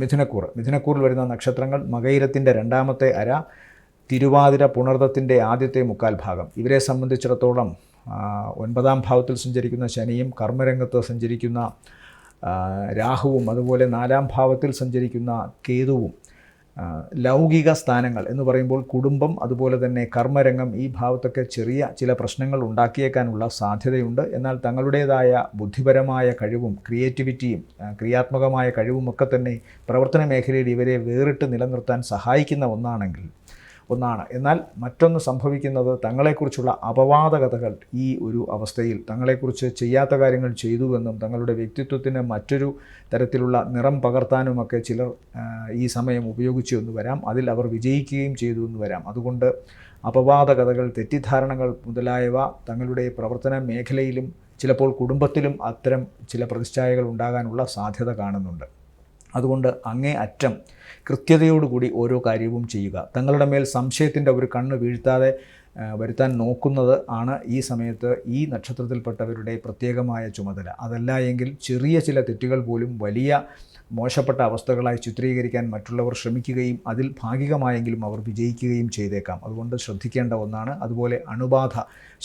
മിഥുനക്കൂറിൽ വരുന്ന നക്ഷത്രങ്ങൾ മകയിരത്തിൻ്റെ രണ്ടാമത്തെ അര, തിരുവാതിര പുണർദത്തിൻ്റെ ആദ്യത്തെ മുക്കാൽ ഭാഗം. ഇവരെ സംബന്ധിച്ചിടത്തോളം 9ാം ഭാവത്തിൽ സഞ്ചരിക്കുന്ന ശനിയും കർമ്മരംഗത്ത് സഞ്ചരിക്കുന്ന രാഹുവും അതുപോലെ 4ാം ഭാവത്തിൽ സഞ്ചരിക്കുന്ന കേതുവും ലൗകിക സ്ഥാനങ്ങൾ എന്ന് പറയുമ്പോൾ കുടുംബം അതുപോലെ തന്നെ കർമ്മരംഗം ഈ ഭാവത്തൊക്കെ ചെറിയ ചില പ്രശ്നങ്ങൾ ഉണ്ടാക്കിയേക്കാനുള്ള സാധ്യതയുണ്ട്. എന്നാൽ തങ്ങളുടേതായ ബുദ്ധിപരമായ കഴിവും ക്രിയേറ്റിവിറ്റിയും ക്രിയാത്മകമായ കഴിവുമൊക്കെ തന്നെ പ്രവർത്തന മേഖലയിൽ ഇവരെ വേറിട്ട് നിലനിർത്താൻ സഹായിക്കുന്ന ഒന്നാണ്. എന്നാൽ മറ്റൊന്ന് സംഭവിക്കുന്നത് തങ്ങളെക്കുറിച്ചുള്ള അപവാദകഥകൾ ഈ ഒരു അവസ്ഥയിൽ തങ്ങളെക്കുറിച്ച് ചെയ്യാത്ത കാര്യങ്ങൾ ചെയ്തുവെന്നും തങ്ങളുടെ വ്യക്തിത്വത്തിന് മറ്റൊരു തരത്തിലുള്ള നിറം പകർത്താനുമൊക്കെ ചിലർ ഈ സമയം ഉപയോഗിച്ചു എന്ന് വരാം. അതിൽ അവർ വിജയിക്കുകയും ചെയ്തു എന്ന് വരാം. അതുകൊണ്ട് അപവാദകഥകൾ, തെറ്റിദ്ധാരണകൾ മുതലായവ തങ്ങളുടെ പ്രവർത്തന മേഖലയിലും ചിലപ്പോൾ കുടുംബത്തിലും അത്തരം ചില പ്രതിച്ഛായകൾ ഉണ്ടാകാനുള്ള സാധ്യത കാണുന്നുണ്ട്. അതുകൊണ്ട് അങ്ങേ അറ്റം കൃത്യതയോടുകൂടി ഓരോ കാര്യവും ചെയ്യുക. തങ്ങളുടെ മേൽ സംശയത്തിൻ്റെ ഒരു കണ്ണ് വീഴ്ത്താതെ വരുത്താൻ നോക്കുന്നത് ആണ് ഈ സമയത്ത് ഈ നക്ഷത്രത്തിൽപ്പെട്ടവരുടെ പ്രത്യേകമായ ചുമതല. അതല്ല എങ്കിൽ ചെറിയ ചില തെറ്റുകൾ പോലും വലിയ മോശപ്പെട്ട അവസ്ഥകളായി ചിത്രീകരിക്കാൻ മറ്റുള്ളവർ ശ്രമിക്കുകയും അതിൽ ഭാഗികമായെങ്കിലും അവർ വിജയിക്കുകയും ചെയ്തേക്കാം. അതുകൊണ്ട് ശ്രദ്ധിക്കേണ്ട ഒന്നാണ്. അതുപോലെ അണുബാധ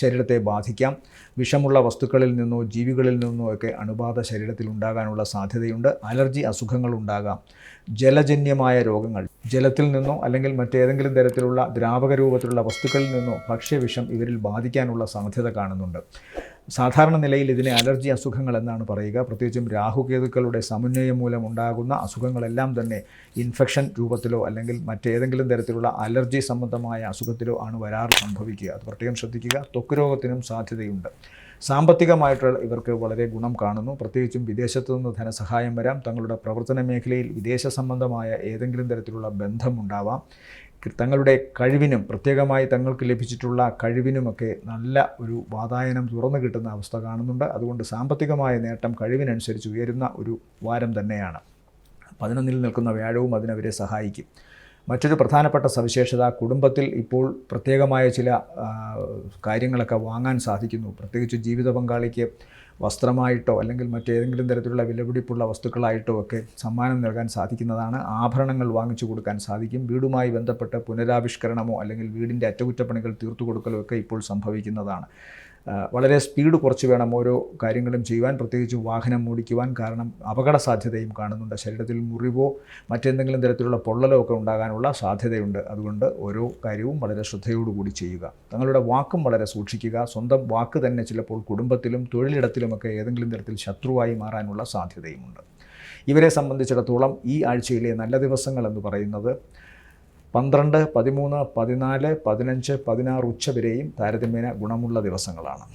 ശരീരത്തെ ബാധിക്കാം. വിഷമുള്ള വസ്തുക്കളിൽ നിന്നോ ജീവികളിൽ നിന്നോ ഒക്കെ അണുബാധ ശരീരത്തിൽ ഉണ്ടാകാനുള്ള സാധ്യതയുണ്ട്. അലർജി അസുഖങ്ങൾ ഉണ്ടാകാം. ജലജന്യമായ രോഗങ്ങൾ, ജലത്തിൽ നിന്നോ അല്ലെങ്കിൽ മറ്റേതെങ്കിലും തരത്തിലുള്ള ദ്രാവക രൂപത്തിലുള്ള വസ്തുക്കളിൽ നിന്നോ ഭക്ഷ്യവിഷം ഇവരിൽ ബാധിക്കാനുള്ള സാധ്യത കാണുന്നുണ്ട്. സാധാരണ നിലയിൽ ഇതിനെ അലർജി അസുഖങ്ങൾ എന്നാണ് പറയുക. പ്രത്യേകിച്ചും രാഹുകേതുക്കളുടെ സമന്വയം മൂലം ഉണ്ടാകുന്ന അസുഖങ്ങളെല്ലാം തന്നെ ഇൻഫെക്ഷൻ രൂപത്തിലോ അല്ലെങ്കിൽ മറ്റേതെങ്കിലും തരത്തിലുള്ള അലർജി സംബന്ധമായ അസുഖത്തിലോ ആണ് സംഭവിക്കുക. അത് പ്രത്യേകം ശ്രദ്ധിക്കുക. ത്വക്ക് രോഗത്തിനും സാധ്യതയുണ്ട്. സാമ്പത്തികമായിട്ട് ഇവർക്ക് വളരെ ഗുണം കാണുന്നു. പ്രത്യേകിച്ചും വിദേശത്തു നിന്ന് ധനസഹായം വരാം. തങ്ങളുടെ പ്രവർത്തന മേഖലയിൽ വിദേശ സംബന്ധമായ ഏതെങ്കിലും തരത്തിലുള്ള ബന്ധമുണ്ടാവാം. തങ്ങളുടെ കഴിവിനും പ്രത്യേകമായി തങ്ങൾക്ക് ലഭിച്ചിട്ടുള്ള കഴിവിനുമൊക്കെ നല്ല ഒരു വാതായനം തുറന്നു കിട്ടുന്ന അവസ്ഥ കാണുന്നുണ്ട്. അതുകൊണ്ട് സാമ്പത്തികമായ നേട്ടം കഴിവിനനുസരിച്ച് ഉയരുന്ന ഒരു വാരം തന്നെയാണ്. 11ൽ നിൽക്കുന്ന വ്യാഴവും അതിനവരെ സഹായിക്കും. മറ്റൊരു പ്രധാനപ്പെട്ട സവിശേഷത, കുടുംബത്തിൽ ഇപ്പോൾ പ്രത്യേകമായ ചില കാര്യങ്ങളൊക്കെ വാങ്ങാൻ സാധിക്കുന്നു. പ്രത്യേകിച്ച് ജീവിത പങ്കാളിക്ക് വസ്ത്രമായിട്ടോ അല്ലെങ്കിൽ മറ്റേതെങ്കിലും തരത്തിലുള്ള വിലപിടിപ്പുള്ള വസ്തുക്കളായിട്ടോ ഒക്കെ സമ്മാനം നൽകാൻ സാധിക്കുന്നതാണ്. ആഭരണങ്ങൾ വാങ്ങിച്ചു കൊടുക്കാൻ സാധിക്കും. വീടുമായി ബന്ധപ്പെട്ട് പുനരാവിഷ്കരണമോ അല്ലെങ്കിൽ വീടിൻ്റെ അറ്റകുറ്റപ്പണികൾ തീർത്തു കൊടുക്കലോ ഒക്കെ ഇപ്പോൾ സംഭവിക്കുന്നതാണ്. വളരെ സ്പീഡ് കുറച്ച് വേണം ഓരോ കാര്യങ്ങളും ചെയ്യുവാൻ, പ്രത്യേകിച്ച് വാഹനം ഓടിക്കുവാൻ. കാരണം അപകട സാധ്യതയും കാണുന്നുണ്ട്. ശരീരത്തിൽ മുറിവോ മറ്റെന്തെങ്കിലും തരത്തിലുള്ള പൊള്ളലോ ഒക്കെ ഉണ്ടാകാനുള്ള സാധ്യതയുണ്ട്. അതുകൊണ്ട് ഓരോ കാര്യവും വളരെ ശ്രദ്ധയോടുകൂടി ചെയ്യുക. തങ്ങളുടെ വാക്കും വളരെ സൂക്ഷിക്കുക. സ്വന്തം വാക്ക് തന്നെ ചിലപ്പോൾ കുടുംബത്തിലും തൊഴിലിടത്തിലുമൊക്കെ ഏതെങ്കിലും തരത്തിൽ ശത്രുവായി മാറാനുള്ള സാധ്യതയുമുണ്ട്. ഇവരെ സംബന്ധിച്ചിടത്തോളം ഈ ആഴ്ചയിലെ നല്ല ദിവസങ്ങൾ എന്ന് പറയുന്നത് 12, 13, 14, 15, 16 ഉച്ച വരെയും താരതമ്യേന ഗുണമുള്ള ദിവസങ്ങളാണ്.